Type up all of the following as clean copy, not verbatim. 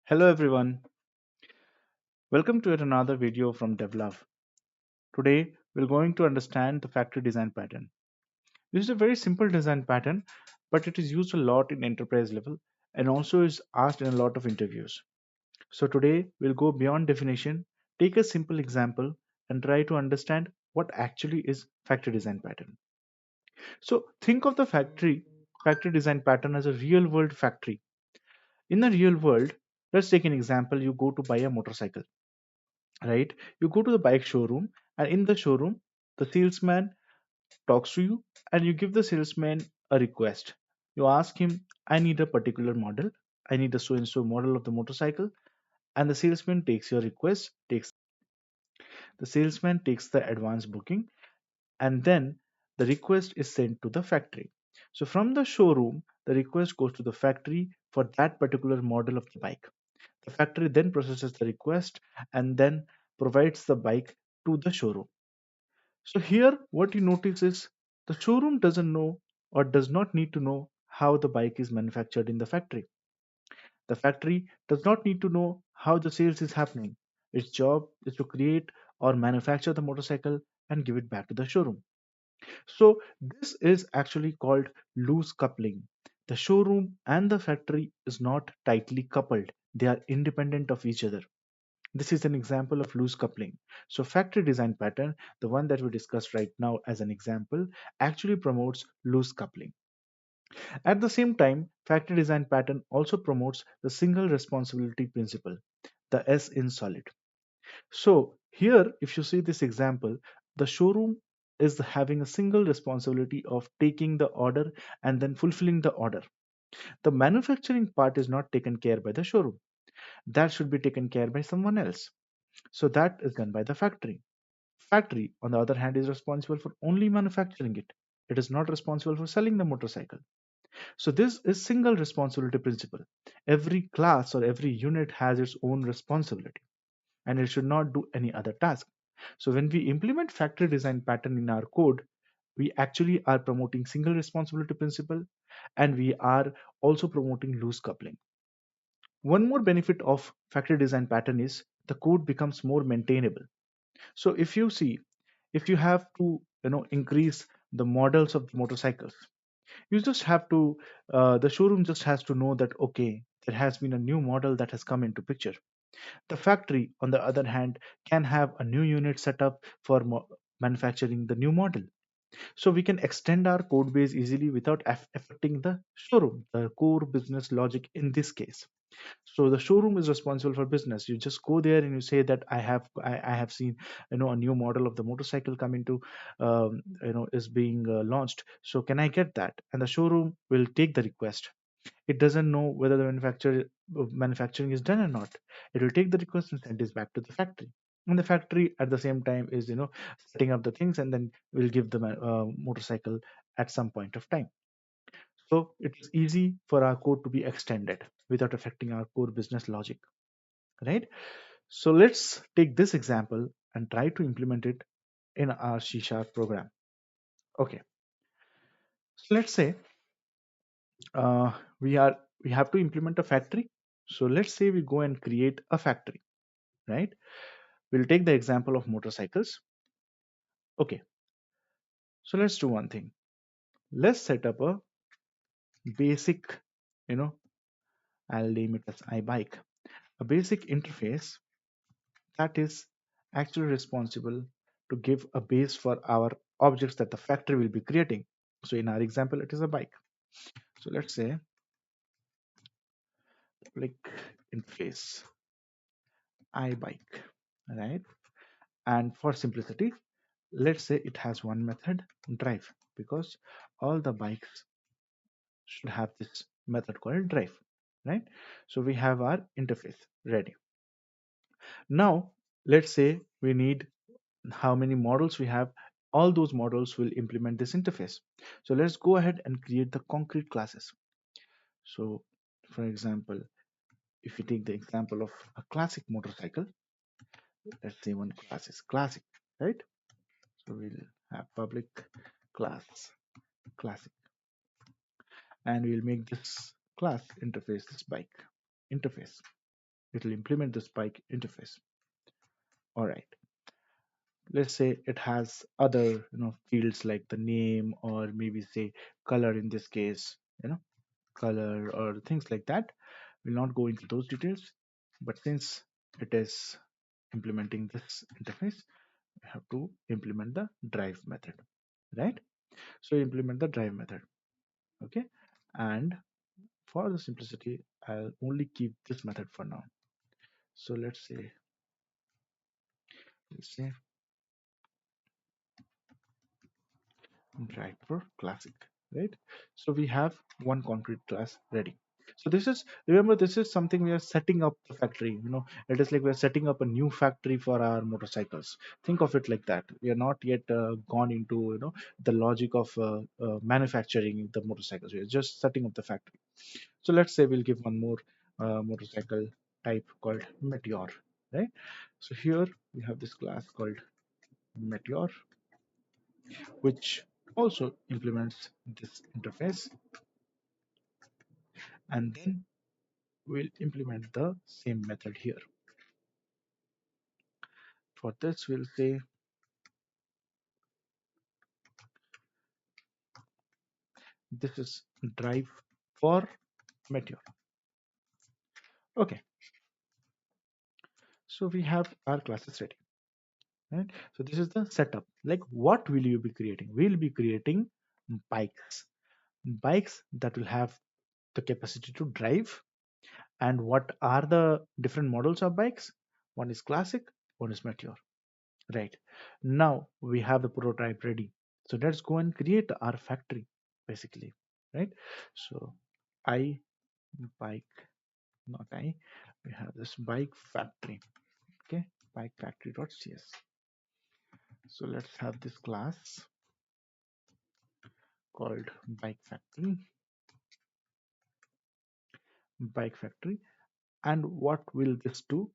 Hello everyone, welcome to yet another video from DevLove. Today we're going to understand the factory design pattern. This is a very simple design pattern, but it is used a lot in enterprise level and also is asked in a lot of interviews. So today we'll go beyond definition, take a simple example and try to understand what actually is factory design pattern. So think of the factory design pattern as a real world factory. In the real world, let's take an example. You go to buy a motorcycle, right? You go to the bike showroom, and in the showroom the salesman talks to you and you give the salesman a request. You ask him, I need a particular model, I need a so and so model of the motorcycle, and the salesman takes your request, takes the salesman takes the advance booking, and then the request is sent to the factory. So from the showroom the request goes to the factory for that particular model of the bike. The factory then processes the request and then provides the bike to the showroom. So here what you notice is the showroom doesn't know or does not need to know how the bike is manufactured in the factory. The factory does not need to know how the sales is happening. Its job is to create or manufacture the motorcycle and give it back to the showroom. So this is actually called loose coupling. The showroom and the factory is not tightly coupled. They are independent of each other. This is an example of loose coupling. So factory design pattern, the one that we discussed right now as an example, actually promotes loose coupling. At the same time, factory design pattern also promotes the single responsibility principle, the S in solid. So here, if you see this example, the showroom is having a single responsibility of taking the order and then fulfilling the order. The manufacturing part is not taken care by the showroom. That should be taken care by someone else. So that is done by the factory. Factory, on the other hand, is responsible for only manufacturing it. It is not responsible for selling the motorcycle. So this is single responsibility principle. Every class or every unit has its own responsibility and it should not do any other task. So when we implement factory design pattern in our code, we actually are promoting single responsibility principle and we are also promoting loose coupling. One more benefit of factory design pattern is the code becomes more maintainable. So if you see, if you have to increase the models of the motorcycles, you just have to the showroom just has to know that okay, there has been a new model that has come into picture. The factory on the other hand can have a new unit set up for manufacturing the new model, so we can extend our code base easily without affecting the showroom, the core business logic in this case. So the showroom is responsible for business. You just go there and you say that I have seen a new model of the motorcycle coming to is being launched, so can I get that? And the showroom will take the request. It doesn't know whether the manufacturing is done or not. It will take the request and send this back to the factory, and the factory at the same time is setting up the things and then will give the motorcycle at some point of time. So it's easy for our code to be extended without affecting our core business logic, right? So let's take this example and try to implement it in our C# program. Okay, so let's say uh, we have to implement a factory. So let's say we go and create a factory, right? We'll take the example of motorcycles. Okay, so let's do one thing. Let's set up a basic, you know, I'll name it as iBike, a basic interface that is actually responsible to give a base for our objects that the factory will be creating. So in our example, it is a bike. So let's say public interface iBike, right? And for simplicity, let's say it has one method, drive, because all the bikes should have this method called drive, right? So we have our interface ready. Now let's say we need how many models we have. All those models will implement this interface. So let's go ahead and create the concrete classes. So for example, if you take the example of a classic motorcycle, let's say one class is classic, right? So we'll have public class classic, and we'll make this class interface this bike interface. it will implement this bike interface. All right, let's say it has other fields like the name, or maybe say color in this case, color or things like that. We'll not go into those details, but since it is implementing this interface, we have to implement the drive method, right? So implement the drive method. Okay, and for the simplicity, I'll only keep this method for now. So let's say driver classic, right? So we have one concrete class ready. So this is, remember, this is something we are setting up the factory. It is like we are setting up a new factory for our motorcycles. Think of it like that. We are not yet gone into the logic of manufacturing the motorcycles. We are just setting up the factory. So let's say we'll give one more motorcycle type called Meteor, right? So here we have this class called Meteor, which also implements this interface, and then we'll implement the same method here. For this, we'll say this is drive for Meteor. Okay, so we have our classes ready, right? So this is the setup. Like, what will you be creating? We'll be creating bikes, bikes that will have the capacity to drive. And what are the different models of bikes? One is classic, one is Meteor. Right. Now we have the prototype ready. So let's go and create our factory, basically. Right. So I bike, not I, we have this bike factory. Okay. Bike factory.cs. So let's have this class called bike factory. And what will this do?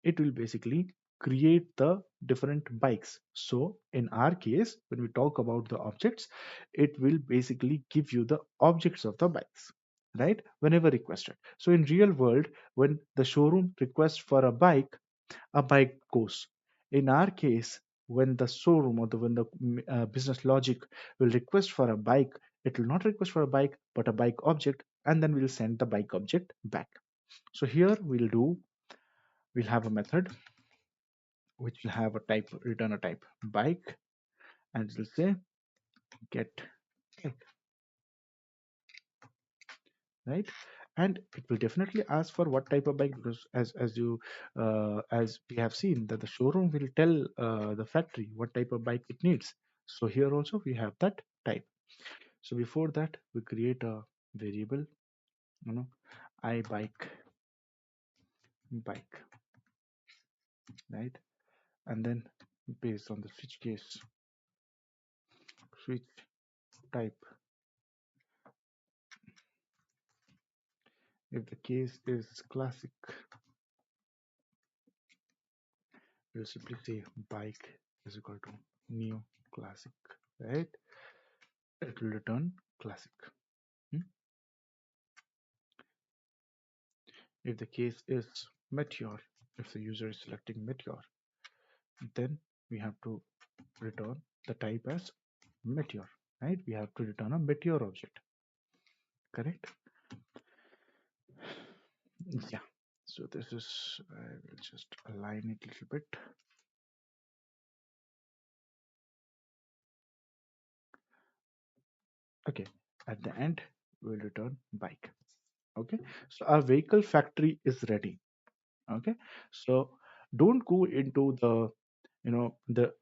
It will basically create the different bikes. So in our case, when we talk about the objects, it will basically give you the objects of the bikes, right, whenever requested. So in real world, when the showroom requests for a bike goes. In our case, when the showroom or when the business logic will request for a bike, it will not request for a bike but a bike object, and then we'll send the bike object back. So here we'll have a method which will have a type, return a type bike, and it will say get bike, right? And it will definitely ask for what type of bike, because as we have seen that the showroom will tell the factory what type of bike it needs. So here also we have that type. So before that, we create a variable, I bike, right? And then based on the switch type, if the case is classic, we'll simply say bike is equal to new classic, right? It will return classic. Hmm? If the case is Meteor, if the user is selecting Meteor, then we have to return the type as Meteor, right? We have to return a Meteor object, correct? Yeah. So this is, I will just align it a little bit. Okay. At the end, we'll return bike. Okay. So our vehicle factory is ready. Okay. So don't go into the the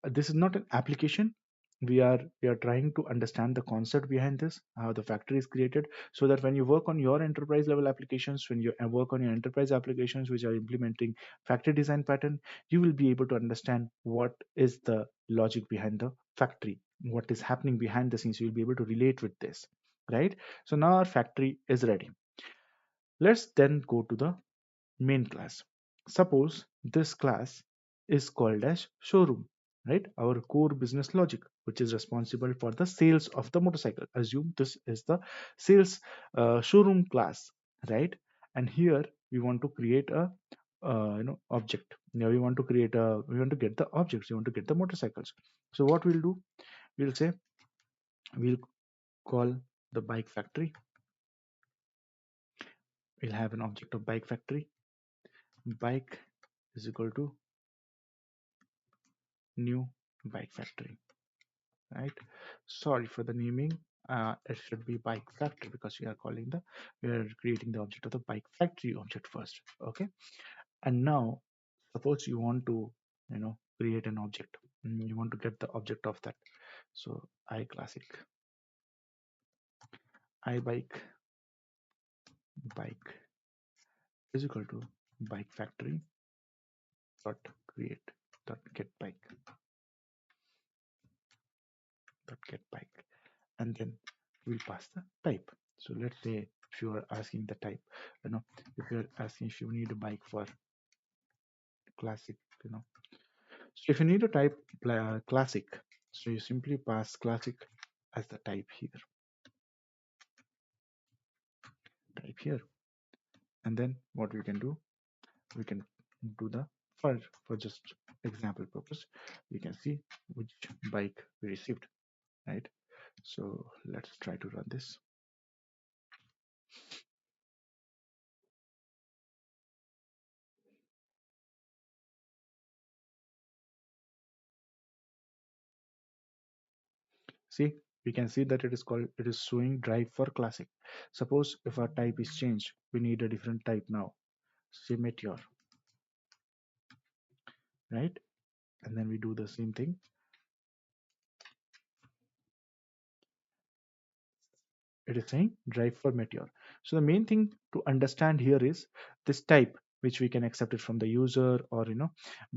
this is not an application. We are trying to understand the concept behind this, how the factory is created, so that when you work on your enterprise level applications, when you work on your enterprise applications which are implementing factory design pattern, you will be able to understand what is the logic behind the factory, what is happening behind the scenes. You'll be able to relate with this, right? So now our factory is ready. Let's then go to the main class. Suppose this class is called as showroom, right? Our core business logic, which is responsible for the sales of the motorcycle. Assume this is the sales showroom class, right? And here we want to create a object. Now we want to get the objects, we want to get the motorcycles. So what we'll do, we'll say, we'll call the bike factory. We'll have an object of bike factory. Bike is equal to new bike factory, right? Sorry for the naming. It should be bike factory because we are creating the object of the bike factory object first. Okay. And now suppose you want to create an object. You want to get the object of that. So I classic I bike is equal to bike factory dot create dot get bike, and then we'll pass the type. So let's say if you are asking the type, if you're asking if you need a bike for classic, so if you need a type classic, so you simply pass classic as the type here, and then what we can do, we can do the for just example purpose, we can see which bike we received, right? So let's try to run this. See, we can see that it is showing drive for classic. Suppose if our type is changed, we need a different type now, say meteor, right? And then we do the same thing. It is saying drive for meteor. So the main thing to understand here is this type, which we can accept it from the user, or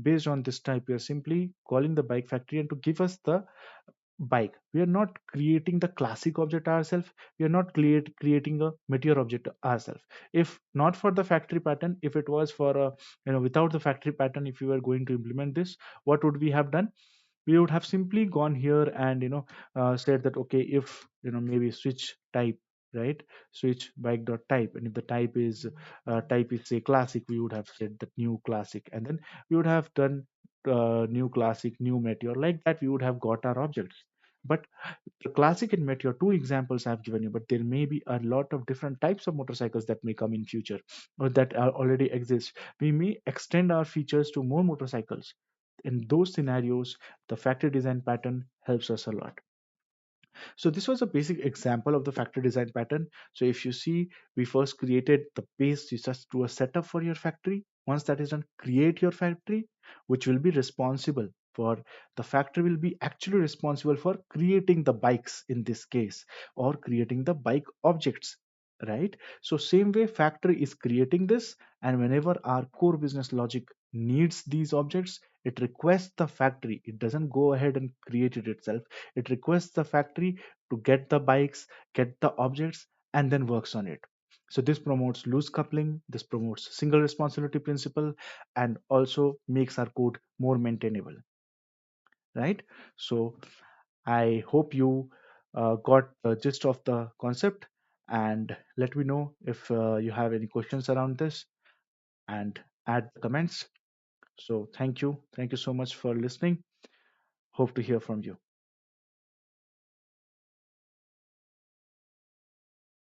based on this type we are simply calling the bike factory and to give us the bike. We are not creating the classic object ourselves, we are not creating a meteor object ourselves. If not for the factory pattern, if it was for a without the factory pattern, if we were going to implement this, what would we have done? We would have simply gone here and said that okay, if maybe switch type, right? Switch bike dot type, and if the type is say classic, we would have said that new classic, and then we would have done new classic, new meteor, like that we would have got our objects. But the classic and meteor, two examples I've given you, but there may be a lot of different types of motorcycles that may come in future, or that are already exist. We may extend our features to more motorcycles. In those scenarios, the factory design pattern helps us a lot. So this was a basic example of the factory design pattern. So if you see, we first created the base, you just do a setup for your factory. Once that is done, create your factory, which will be responsible for, the factory will be actually responsible for creating the bikes in this case, or creating the bike objects, right? So same way factory is creating this, and whenever our core business logic needs these objects, it requests the factory. It doesn't go ahead and create it itself. It requests the factory to get the bikes, get the objects, and then works on it. So this promotes loose coupling, this promotes single responsibility principle, and also makes our code more maintainable, right? So I hope you got the gist of the concept, and let me know if you have any questions around this, and add the comments. So thank you so much for listening. Hope to hear from you.